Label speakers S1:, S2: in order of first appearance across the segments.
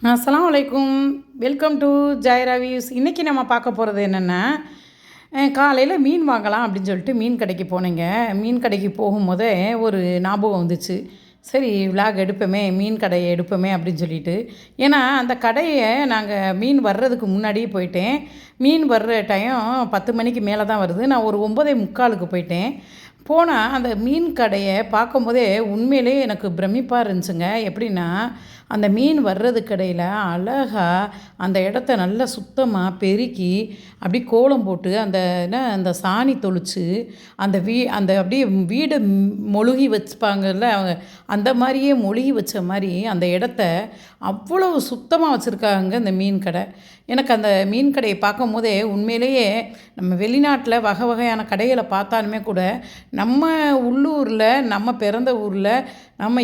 S1: அஸ்ஸலாமு அலைக்கும். Welcome to Zaira Views. இன்றைக்கி நம்ம பார்க்க போகிறது என்னென்னா, காலையில் மீன் வாங்கலாம் அப்படின்னு சொல்லிட்டு மீன் கடைக்கு போனேங்க. மீன் கடைக்கு போகும்போதே ஒரு ஞாபகம் வந்துச்சு. சரி விலாக் எடுப்போமே, மீன் கடையை எடுப்போமே அப்படின்னு சொல்லிட்டு. ஏன்னா அந்த கடையை நாங்கள் மீன் வர்றதுக்கு முன்னாடியே போயிட்டேன். மீன் வர்ற டைம் 10 மணிக்கு மேலே தான் வருது. நான் ஒரு 9:45க்கு போயிட்டேன். போனால் அந்த மீன் கடையை பார்க்கும்போதே உண்மையிலே எனக்கு பிரமிப்பாக இருந்துச்சுங்க. எப்படின்னா, அந்த மீன் வர்றதுக்கு இடையில அழகா அந்த இடத்த நல்லா சுத்தமாக பெருக்கி அப்படி கோலம் போட்டு அந்த சாணி தொளிச்சு அந்த அப்படியே வீடை மொழுகி வச்சுப்பாங்கல்ல அவங்க, அந்த மாதிரியே மொழுகி வச்ச மாதிரி அந்த இடத்த அவ்வளவு சுத்தமாக வச்சுருக்காங்க இந்த மீன் கடை. எனக்கு அந்த மீன் கடையை பார்க்கும் போதே உண்மையிலேயே நம்ம வெளிநாட்டில் வகை வகையான கடைகளை பார்த்தாலுமே கூட நம்ம உள்ளூரில், நம்ம பிறந்த ஊரில், நம்ம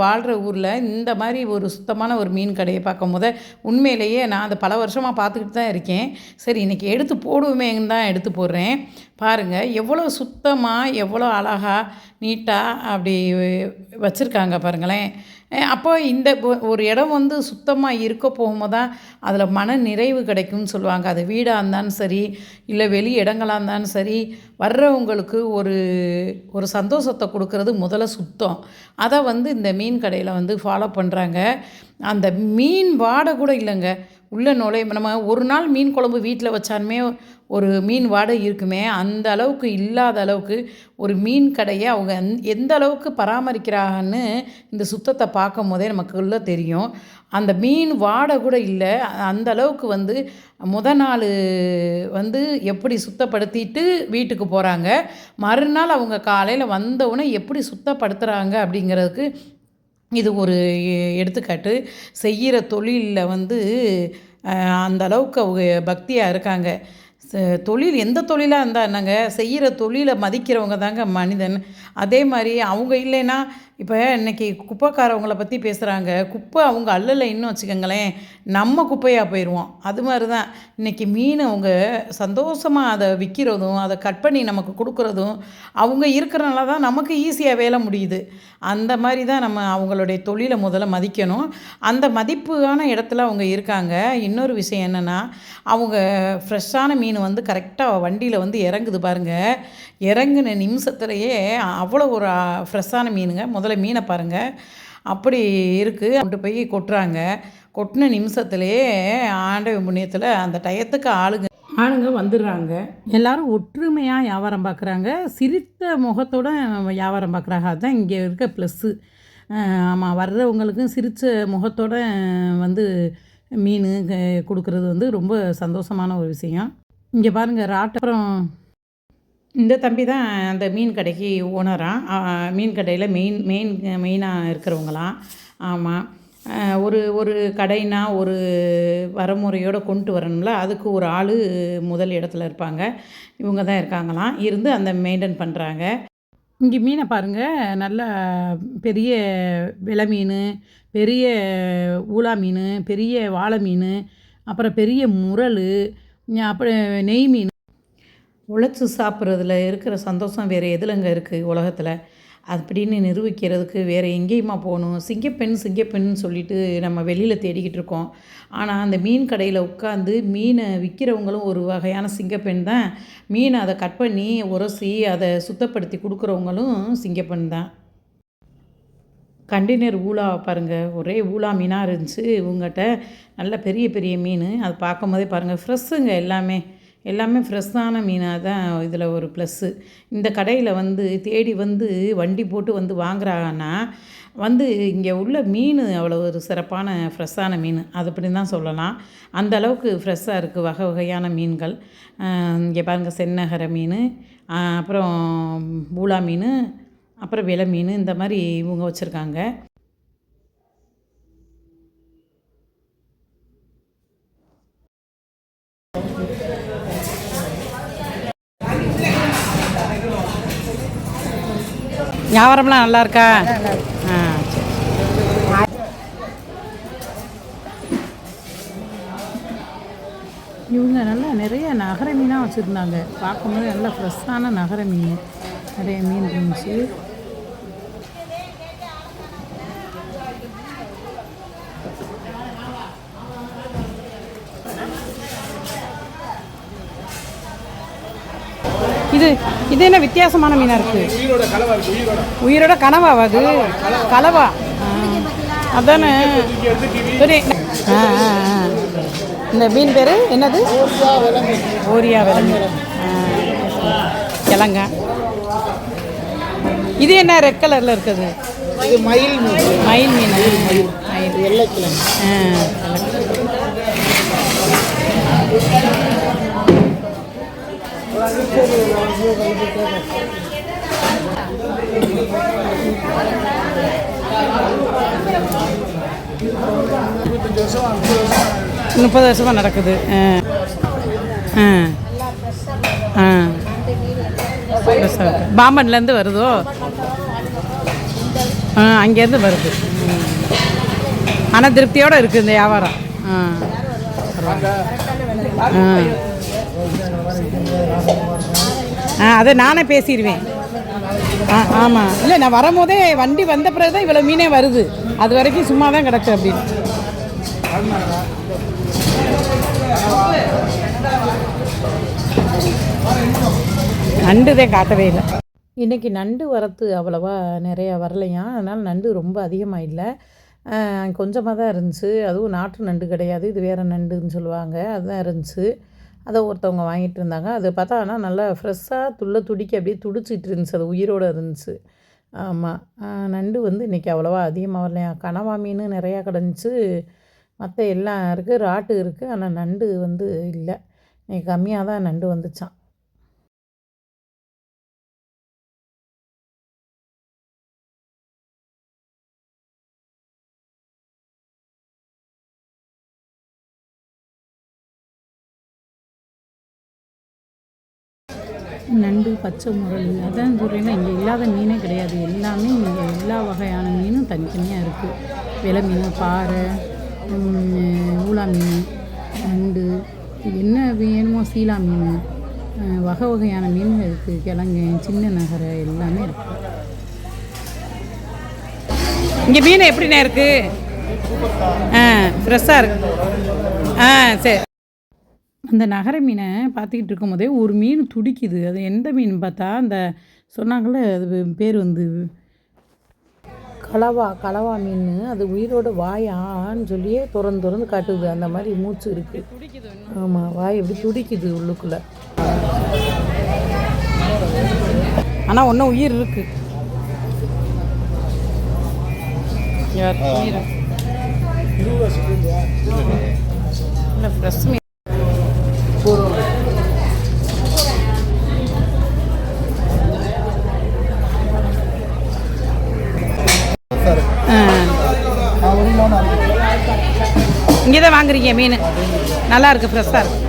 S1: வாழ்கிற ஊரில் இந்த மாதிரி ஒரு சுத்தமான ஒரு மீன் கடையை பார்க்கும் போது உண்மையிலேயே நான் அதை பல வருஷமாக பார்த்துக்கிட்டு தான் இருக்கேன். சரி இன்றைக்கி எடுத்து போடுவேன்னு தான் எடுத்து போடுறேன். பாருங்கள் எவ்வளோ சுத்தமாக, எவ்வளோ அழகாக, நீட்டாக அப்படி வச்சுருக்காங்க பாருங்களேன். அப்போ இந்த ஒரு இடம் வந்து சுத்தமாக இருக்க போகும்போது தான் அதில் மன நிறைவு கிடைக்கும்னு சொல்லுவாங்க. அது வீடாக இருந்தாலும் சரி, இல்லை வெளி இடங்களாக இருந்தாலும் சரி, வர்றவங்களுக்கு ஒரு ஒரு சந்தோஷத்தை கொடுக்கறது முதல்ல சுத்தம். அதை வந்து இந்த மீன் கடையில் வந்து ஃபாலோ பண்ணுறாங்க. அந்த மீன் வாடை கூட இல்லைங்க. உள்ள நம்ம ஒரு நாள் மீன் குழம்பு வீட்டில் வச்சாலுமே ஒரு மீன் வாடை இருக்குமே, அந்த அளவுக்கு இல்லாத அளவுக்கு ஒரு மீன் கடையை அவங்க எந்த அளவுக்கு பராமரிக்கிறாங்கன்னு இந்த சுத்தத்தை பார்க்கும் போதே நமக்குள்ளே தெரியும். அந்த மீன் வாடை கூட இல்லை. அந்த அளவுக்கு வந்து நாள் வந்து எப்படி சுத்தப்படுத்திட்டு வீட்டுக்கு போகிறாங்க, மறுநாள் அவங்க காலையில் வந்தவுடனே எப்படி சுத்தப்படுத்துகிறாங்க அப்படிங்கிறதுக்கு இது ஒரு எடுத்துக்காட்டு. செய்கிற தொழிலில் வந்து அந்த அளவுக்கு அவங்க பக்தியாக இருக்காங்க. தொழில் எந்த தொழிலாக இருந்தால் என்னங்க, செய்கிற தொழிலை மதிக்கிறவங்க தாங்க மனிதன். அதே மாதிரி அவங்க இல்லைன்னா, இப்போ இன்றைக்கி குப்பைக்காரவங்கள பற்றி பேசுகிறாங்க. குப்பை அவங்க அள்ளலைன்னு வச்சுக்கோங்களேன், நம்ம குப்பையாக போயிடுவோம். அது மாதிரி தான் இன்றைக்கி மீன் அவங்க சந்தோஷமாக அதை விற்கிறதும், அதை கட் பண்ணி நமக்கு கொடுக்குறதும், அவங்க இருக்கிறனால தான் நமக்கு ஈஸியாக வேலை முடியுது. அந்த மாதிரி தான் நம்ம அவங்களுடைய தொழிலை முதல்ல மதிக்கணும். அந்த மதிப்பான இடத்துல அவங்க இருக்காங்க. இன்னொரு விஷயம் என்னென்னா, அவங்க ஃப்ரெஷ்ஷான மீன் வந்து கரெக்டாக வண்டியில் வந்து இறங்குது பாருங்கள். இறங்குன நிமிஷத்துலையே அவ்வளோ ஒரு ஃப்ரெஷ்ஷான மீனுங்க. முதல்ல மீனை பாருங்கள், அப்படி இருக்குது. கொண்டு போய் கொட்டுறாங்க. கொட்டின நிமிஷத்துலேயே ஆண்டவ புண்ணியத்தில் அந்த டயத்துக்கு ஆளுங்க வந்துடுறாங்க. எல்லோரும் ஒற்றுமையாக வியாபாரம் பார்க்குறாங்க. சிரித்த முகத்தோட வியாபாரம் பார்க்குறாங்க. அதுதான் இங்கே இருக்க ப்ளஸ்ஸு. ஆமாம், வர்றவங்களுக்கும் சிரித்த முகத்தோட வந்து மீன் கொடுக்குறது வந்து ரொம்ப சந்தோஷமான ஒரு விஷயம். இங்கே பாருங்கள் அப்புறம் இந்த தம்பி தான் அந்த மீன் கடைக்கு ஓனராக. மீன் கடையில் மெயினாக இருக்கிறவங்களாம். ஆமாம், ஒரு கடைனா ஒரு வரமுறையோடு கொண்டு வரணும்ல, அதுக்கு ஒரு ஆள் முதல் இடத்துல இருப்பாங்க. இவங்க தான் இருக்காங்களாம். இருந்து அந்த மெயின்டைன் பண்ணுறாங்க. இங்கே மீனை பாருங்கள், நல்லா பெரிய விலை மீன், பெரிய ஊளா மீன், பெரிய வாளை மீன், அப்புறம் பெரிய முரல், அப்புறம் நெய் மீன். உழைச்சி சாப்பிட்றதுல இருக்கிற சந்தோஷம் வேறு எதுலங்க இருக்குது உலகத்தில் அப்படின்னு நிரூபிக்கிறதுக்கு வேறு எங்கேயுமா போகணும்? சிங்கப்பெண்ணு சொல்லிட்டு நம்ம வெளியில் தேடிக்கிட்டு இருக்கோம். ஆனால் அந்த மீன் கடையில் உட்காந்து மீனை விற்கிறவங்களும் ஒரு வகையான சிங்கப்பெண் தான். மீனை அதை கட் பண்ணி உரசி அதை சுத்தப்படுத்தி கொடுக்குறவங்களும் சிங்கப்பெண் தான். கண்டெய்னர் ஊளா பாருங்கள், ஒரே ஊளா மீனாக இருந்துச்சு இவங்ககிட்ட. நல்ல பெரிய பெரிய மீன். அது பார்க்கும் போதே பாருங்கள், ஃப்ரெஷ்ஷுங்க எல்லாமே ஃப்ரெஷ்ஷான மீனாக தான் இதில் ஒரு ப்ளஸ்ஸு. இந்த கடையில் வந்து தேடி வந்து வண்டி போட்டு வந்து வாங்குறாங்கன்னா வந்து இங்கே உள்ள மீன் அவ்வளோ ஒரு சிறப்பான ஃப்ரெஷ்ஷான மீன், அது அப்படின்னு தான் சொல்லலாம். அந்த அளவுக்கு ஃப்ரெஷ்ஷாக இருக்குது வகை வகையான மீன்கள். இங்கே பாருங்கள், செந்நகர மீன், அப்புறம் பூலா மீன், அப்புறம் விலை மீன், இந்த மாதிரி இவங்க வச்சுருக்காங்க. வியாபாரம்லாம் நல்லா இருக்கா? ஆ சரி. இவங்க நல்லா நிறைய நகர மீனாக வச்சுருந்தாங்க. பார்க்கும்போது நல்லா ஃப்ரெஷ்ஷான நகர மீன் நிறைய மீன் இருந்துச்சு. இது இது என்ன வித்தியாசமான மீனாக இருக்குது? உயிரோட கனவாவா அது? கலவா அதானே. சரி. இந்த மீன் பேர் என்னது? ஓரியா விலங்கு. கிழங்க. இது என்ன ரெட் கலரில் இருக்குது?
S2: இது மயில் மீன்.
S1: மயில் மீன்.
S2: மயில் வெள்ளைக்கிழங்கு.
S1: முப்பது வருஷமாக நடக்குது. பாம்பன்லேருந்து வருதோ? அங்கேருந்து வருது. ஆனால் திருப்தியோடு இருக்குது இந்த வியாபாரம். அதை நானே பேசிடுவேன். ஆமாம். இல்லை, நான் வரும்போதே வண்டி வந்த பிறகு தான் இவ்வளோ மீனே வருது. அது வரைக்கும் சும்மா தான் கிடக்கு அப்படின்னு. நண்டு தான் காட்டவே இல்லை. இன்றைக்கி நண்டு வரத்து அவ்வளோவா நிறையா வரலையா, அதனால் நண்டு ரொம்ப அதிகமாக இல்லை, கொஞ்சமாக தான் இருந்துச்சு. அதுவும் நாட்டு நண்டு கிடையாது, இது வேறு நண்டுன்னு சொல்லுவாங்க, அதுதான் இருந்துச்சு. அதை ஒருத்தவங்க வாங்கிட்டு இருந்தாங்க. அதை பார்த்தா ஆனால் நல்லா ஃப்ரெஷ்ஷாக துடிக்க அப்படியே துடிச்சிட்டு இருந்துச்சு, அது உயிரோடு இருந்துச்சு. ஆமாம். நண்டு வந்து இன்றைக்கி அவ்வளோவா அதிகமாக வரலையா. கனவா மீன் நிறையா கிடந்துச்சு, மற்ற எல்லாம் இருக்குது, ராட்டு இருக்குது, ஆனால் நண்டு வந்து இல்லை. இன்றைக்கி கம்மியாக தான் நண்டு வந்துச்சான். நண்டு, பச்சை முரல், அதான் சொல்கிறேன்னா இங்கே இல்லாத மீனே கிடையாது. எல்லாமே இங்கே எல்லா வகையான மீனும் தனித்தனியாக இருக்குது. விலை மீன், பாறை, ஊளா மீன், நண்டு, என்ன வேணுமோ சீலா மீன், வகை வகையான மீன்கள் இருக்குது. கிழங்கு, சின்ன நகரை எல்லாமே இருக்குது. இங்கே மீன் எப்படிண்ணே இருக்குது? ஃப்ரெஷ்ஷாக இருக்குது. சரி. அந்த நகர மீனை பார்த்துக்கிட்டு இருக்கும்போதே ஒரு மீன் துடிக்குது. அது எந்த மீன் பார்த்தா அந்த சொன்னாங்கள்ல, அது பேர் வந்து கலவா மீன். அது உயிரோட வாயான்னு சொல்லியே திறந்து காட்டுது. அந்த மாதிரி மூச்சு இருக்குது. ஆமாம், வாய் எப்படி துடிக்குது உள்ளுக்குள்ளே. ஆனால் ஒன்றும் உயிர் இருக்குது. இல்லை, ஃப்ரெஷ் மீன். இங்கே தான் வாங்குறீங்க மீன்? நல்லா இருக்குது, ஃப்ரெஷ்ஷாக இருக்குது.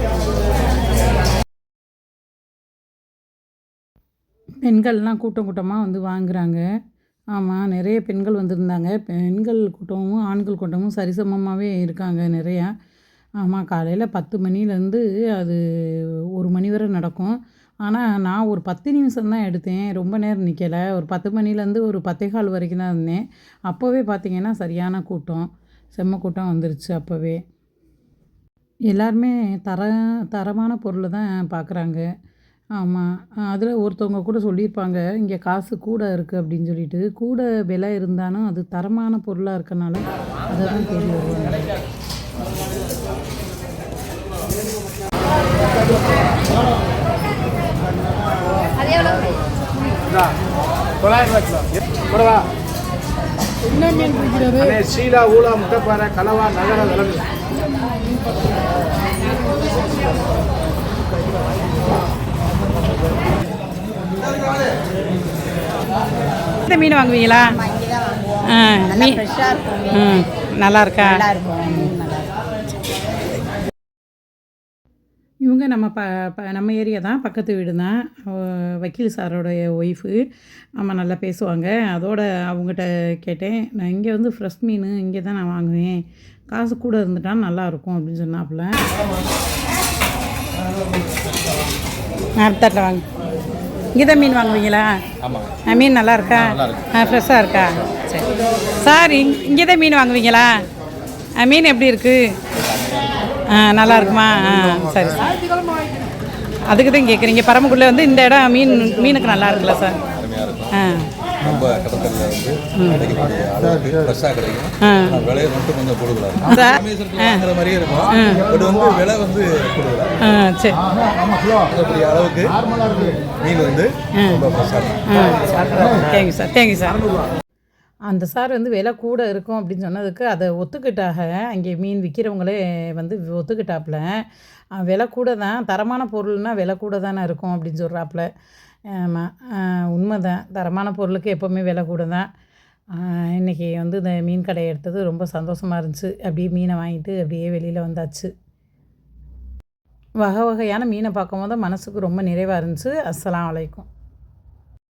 S1: பெண்கள்லாம் கூட்டமாக வந்து வாங்குகிறாங்க. ஆமாம், நிறைய பெண்கள் வந்திருந்தாங்க. பெண்கள் கூட்டமும் ஆண்கள் கூட்டமும் சரிசமமாகவே இருக்காங்க நிறையா. ஆமாம், காலையில் 10 மணிலேருந்து அது 1 மணி வரை நடக்கும். ஆனால் நான் ஒரு 10 நிமிஷம் தான் எடுத்தேன், ரொம்ப நேரம் நிற்கலை. ஒரு 10 மணிலேருந்து ஒரு 10:15 வரைக்கும் தான் இருந்தேன். அப்போவே பார்த்திங்கன்னா சரியான கூட்டம், செம்ம கூட்டம் வந்துருச்சு. அப்போவே எல்லாருமே தரமான பொருளை தான் பார்க்குறாங்க. ஆமாம், அதில் ஒருத்தவங்க கூட சொல்லியிருப்பாங்க, இங்கே காசு கூட இருக்குது அப்படின்னு சொல்லிட்டு. கூட விலை இருந்தாலும் அது தரமான பொருளாக இருக்கனால அதை தான் தேடி வருவாங்க.
S2: என்ன மீன் பிடிக்கிறது? சீலா, ஊளா, முட்டைப்பாறை, கலவா, நகர விலங்கு.
S1: இந்த மீன் வாங்குவீங்களா? மீன் நல்லா இருக்கா? இவங்க நம்ம ஏரியா தான், பக்கத்து வீடு தான். வக்கீல் சாரோடைய ஒய்ஃபு. ஆமாம், நல்லா பேசுவாங்க. அதோடு அவங்ககிட்ட கேட்டேன், நான் இங்கே வந்து ஃப்ரெஷ் மீன் இங்கே தான் நான் வாங்குவேன், காசு கூட இருந்துட்டால் நல்லாயிருக்கும் அப்படின்னு சொன்னாப்புல. அடுத்தாட்டில் வாங்க. இங்கே தான் மீன் வாங்குவீங்களா? மீன் நல்லா இருக்கா? ஃப்ரெஷ்ஷாக இருக்கா? சரி சார், இங்கே தான் மீன் வாங்குவீங்களா? மீன் எப்படி இருக்குது? நல்லா இருக்குமா? சரி சார். அதுக்கு தான் கேட்குறீங்க. பரமக்குடியில் வந்து இந்த இடம் மீனுக்கு நல்லா இருக்குல்ல சார்?
S3: அருமையாக இருக்கும்.
S1: ஆ
S3: ரொம்ப கடற்கரையில் வந்து கிடைக்கக்கூடிய அளவுக்கு ஃப்ரெஷ்ஷாக கிடைக்கும். விலை மட்டும் கொஞ்சம் கூடுதலாக இருக்கும். ராமேஸ்வரத்தில் வாங்குற மாதிரியே இருக்கும். பட் வந்து விலை வந்து கூடுதலாக
S1: சரி
S3: இருக்கக்கூடிய அளவுக்கு மீன் வந்து ரொம்ப ஃப்ரெஷ்ஷாக இருக்கும்.
S1: Thank you sir. Thank you sir. அந்த சார் வந்து விலை கூட இருக்கும் அப்படின்னு சொன்னதுக்கு அதை ஒத்துக்கிட்டாக. அங்கே மீன் விற்கிறவங்களே வந்து ஒத்துக்கிட்டாப்புல. விலை கூட தான், தரமான பொருள்னால் விலை கூட தானே இருக்கும் அப்படின்னு சொல்கிறாப்புல. ஆமாம், உண்மை தான். தரமான பொருளுக்கு எப்போவுமே விலை கூட தான். இன்றைக்கி வந்து இந்த மீன் கடையை எடுத்தது ரொம்ப சந்தோஷமாக இருந்துச்சு. அப்படியே மீனை வாங்கிட்டு அப்படியே வெளியில் வந்தாச்சு. வகை வகையான மீனை பார்க்கும்போது மனசுக்கு ரொம்ப நிறைவாக இருந்துச்சு. அஸ்ஸலாமு அலைக்கும்.